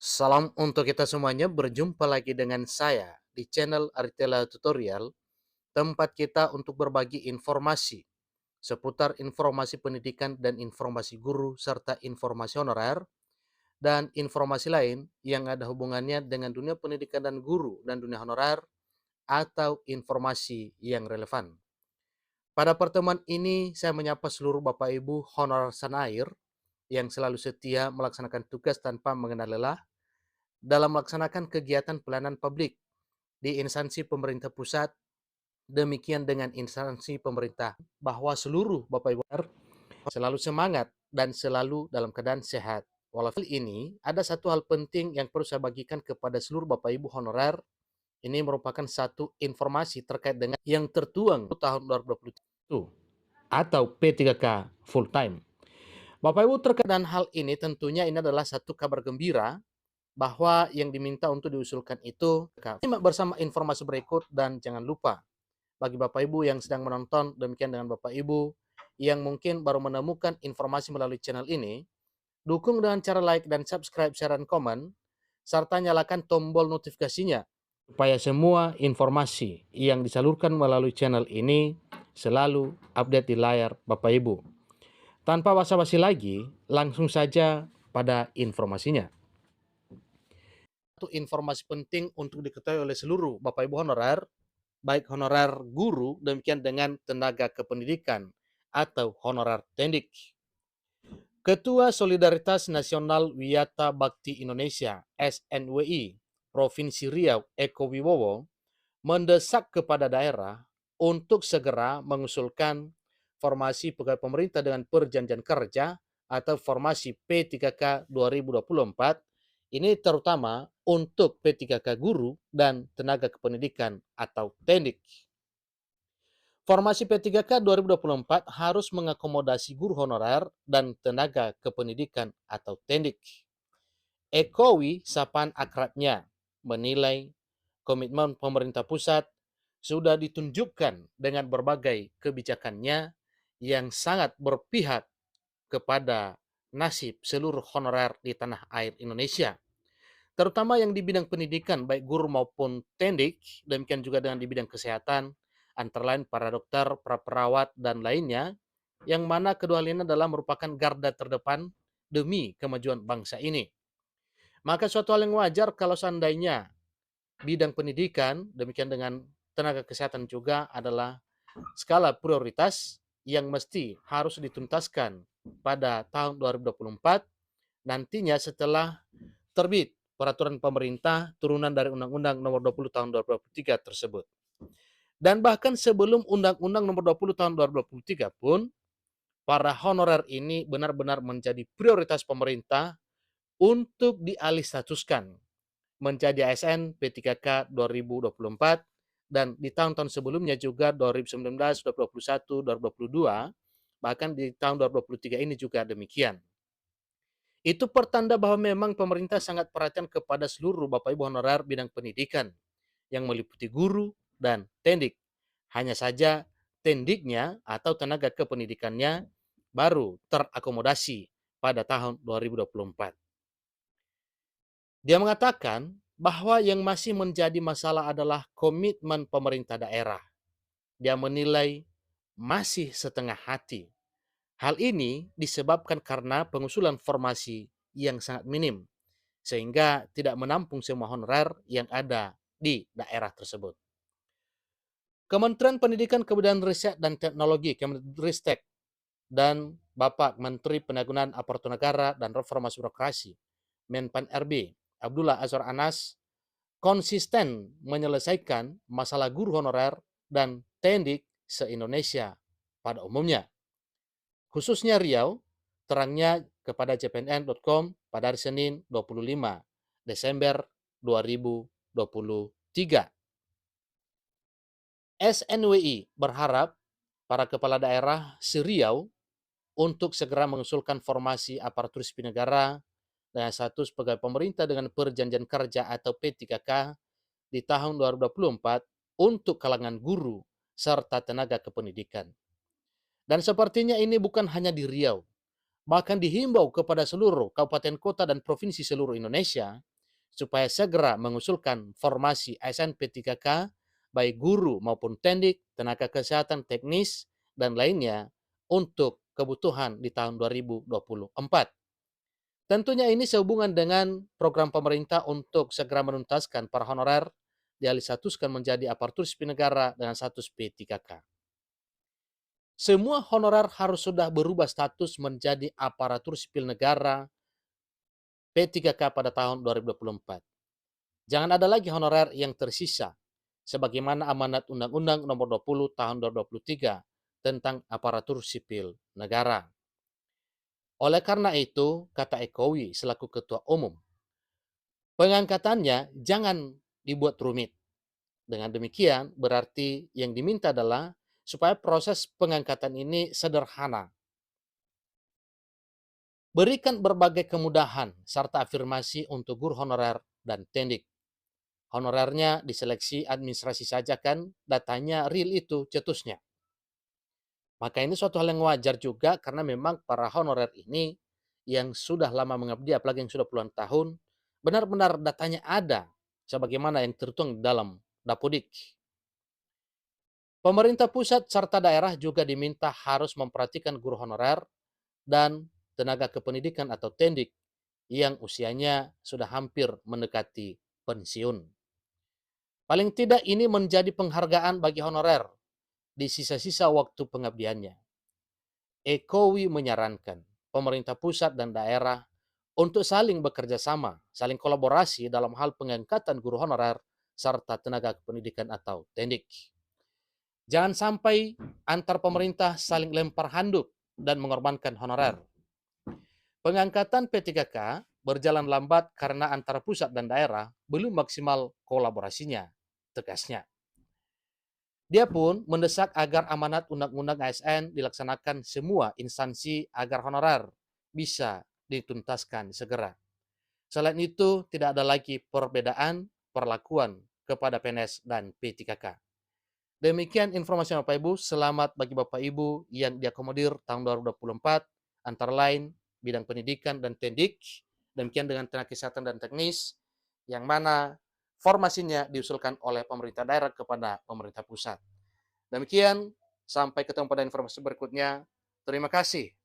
Salam untuk kita semuanya, berjumpa lagi dengan saya di channel Aritela Tutorial, tempat kita untuk berbagi informasi seputar informasi pendidikan dan informasi guru, serta informasi honorer, dan informasi lain yang ada hubungannya dengan dunia pendidikan dan guru dan dunia honorer, atau informasi yang relevan. Pada pertemuan ini, saya menyapa seluruh Bapak Ibu honorer Sanair yang selalu setia melaksanakan tugas tanpa mengenal lelah dalam melaksanakan kegiatan pelayanan publik di instansi pemerintah pusat, demikian dengan instansi pemerintah, bahwa seluruh Bapak Ibu selalu semangat dan selalu dalam keadaan sehat. Walaupun ini, ada satu hal penting yang perlu saya bagikan kepada seluruh Bapak Ibu honorer. Ini merupakan satu informasi terkait dengan yang tertuang tahun 2021 atau P3K full time. Bapak Ibu, terkait dengan hal ini tentunya ini adalah satu kabar gembira bahwa yang diminta untuk diusulkan itu simak bersama informasi berikut. Dan jangan lupa bagi Bapak Ibu yang sedang menonton, demikian dengan Bapak Ibu yang mungkin baru menemukan informasi melalui channel ini, dukung dengan cara like dan subscribe, share, dan komen, serta nyalakan tombol notifikasinya supaya semua informasi yang disalurkan melalui channel ini selalu update di layar Bapak Ibu. Tanpa basa-basi lagi, langsung saja pada informasinya. Satu informasi penting untuk diketahui oleh seluruh Bapak Ibu honorer, baik honorer guru, demikian dengan tenaga kependidikan atau honorer tendik. Ketua Solidaritas Nasional Wiyata Bakti Indonesia (SNWI) Provinsi Riau, Eko Wibowo, mendesak kepada daerah untuk segera mengusulkan formasi pegawai pemerintah dengan perjanjian kerja atau formasi P3K 2024, ini terutama untuk P3K guru dan tenaga kependidikan atau tendik. Formasi P3K 2024 harus mengakomodasi guru honorer dan tenaga kependidikan atau tendik. Ekowi, sapaan akrabnya, menilai komitmen pemerintah pusat sudah ditunjukkan dengan berbagai kebijakannya yang sangat berpihak kepada nasib seluruh honorer di tanah air Indonesia, terutama yang di bidang pendidikan, baik guru maupun tendik, demikian juga dengan di bidang kesehatan, antara lain para dokter, para perawat, dan lainnya, yang mana kedua hal ini adalah merupakan garda terdepan demi kemajuan bangsa ini. Maka suatu hal yang wajar kalau seandainya bidang pendidikan, demikian dengan tenaga kesehatan juga adalah skala prioritas yang mesti harus dituntaskan pada tahun 2024, nantinya setelah terbit peraturan pemerintah turunan dari Undang-Undang Nomor 20 Tahun 2023 tersebut. Dan bahkan sebelum Undang-Undang Nomor 20 Tahun 2023 pun, para honorer ini benar-benar menjadi prioritas pemerintah untuk dialih statuskan menjadi ASN P3K 2024, dan di tahun-tahun sebelumnya juga 2019, 2021, 2022, bahkan di tahun 2023 ini juga demikian. Itu pertanda bahwa memang pemerintah sangat perhatian kepada seluruh Bapak Ibu honorer bidang pendidikan yang meliputi guru dan tendik. Hanya saja tendiknya atau tenaga kependidikannya baru terakomodasi pada tahun 2024. Dia mengatakan bahwa yang masih menjadi masalah adalah komitmen pemerintah daerah. Dia menilai masih setengah hati. Hal ini disebabkan karena pengusulan formasi yang sangat minim, sehingga tidak menampung semua honorer yang ada di daerah tersebut. Kementerian Pendidikan, Kebudayaan, Riset, dan Teknologi Kemendikbudristek dan Bapak Menteri Penanggulangan Aparatur Negara dan Reformasi Birokrasi Menpan RB Abdullah Azwar Anas konsisten menyelesaikan masalah guru honorer dan tendik se-Indonesia pada umumnya. Khususnya Riau, terangnya kepada cpnn.com pada hari Senin 25 Desember 2023. SNWI berharap para kepala daerah se-Riau untuk segera mengusulkan formasi aparatur sipil negara dengan status pegawai pemerintah dengan perjanjian kerja atau P3K di tahun 2024 untuk kalangan guru serta tenaga kependidikan. Dan sepertinya ini bukan hanya di Riau, bahkan dihimbau kepada seluruh kabupaten kota dan provinsi seluruh Indonesia supaya segera mengusulkan formasi ASN P3K baik guru maupun tendik, tenaga kesehatan teknis, dan lainnya untuk kebutuhan di tahun 2024. Tentunya ini sehubungan dengan program pemerintah untuk segera menuntaskan para honorer dialih statuskan menjadi aparatur sipil negara dengan status P3K. Semua honorer harus sudah berubah status menjadi aparatur sipil negara P3K pada tahun 2024. Jangan ada lagi honorer yang tersisa, sebagaimana amanat Undang-Undang Nomor 20 Tahun 2023 tentang aparatur sipil negara. Oleh karena itu, kata Ekowi selaku Ketua Umum, pengangkatannya jangan dibuat rumit. Dengan demikian, berarti yang diminta adalah supaya proses pengangkatan ini sederhana. Berikan berbagai kemudahan serta afirmasi untuk guru honorer dan tendik. Honorernya diseleksi administrasi saja kan, datanya real itu cetusnya. Maka ini suatu hal yang wajar juga karena memang para honorer ini yang sudah lama mengabdi, apalagi yang sudah puluhan tahun, benar-benar datanya ada sebagaimana yang tertuang dalam Dapodik. Pemerintah pusat serta daerah juga diminta harus memperhatikan guru honorer dan tenaga kependidikan atau tendik yang usianya sudah hampir mendekati pensiun. Paling tidak ini menjadi penghargaan bagi honorer di sisa-sisa waktu pengabdiannya. Ekowi menyarankan pemerintah pusat dan daerah untuk saling bekerja sama, saling kolaborasi dalam hal pengangkatan guru honorer serta tenaga kependidikan atau tendik. Jangan sampai antar pemerintah saling lempar handuk dan mengorbankan honorer. Pengangkatan P3K berjalan lambat karena antara pusat dan daerah belum maksimal kolaborasinya, tegasnya. Dia pun mendesak agar amanat Undang-Undang ASN dilaksanakan semua instansi agar honorer bisa dituntaskan segera. Selain itu, tidak ada lagi perbedaan perlakuan kepada PNS dan P3K. Demikian informasi Bapak Ibu, selamat bagi Bapak Ibu yang diakomodir tahun 2024, antara lain bidang pendidikan dan tendik, demikian dengan tenaga kesehatan dan teknis, yang mana formasinya diusulkan oleh pemerintah daerah kepada pemerintah pusat. Demikian, sampai ketemu pada informasi berikutnya. Terima kasih.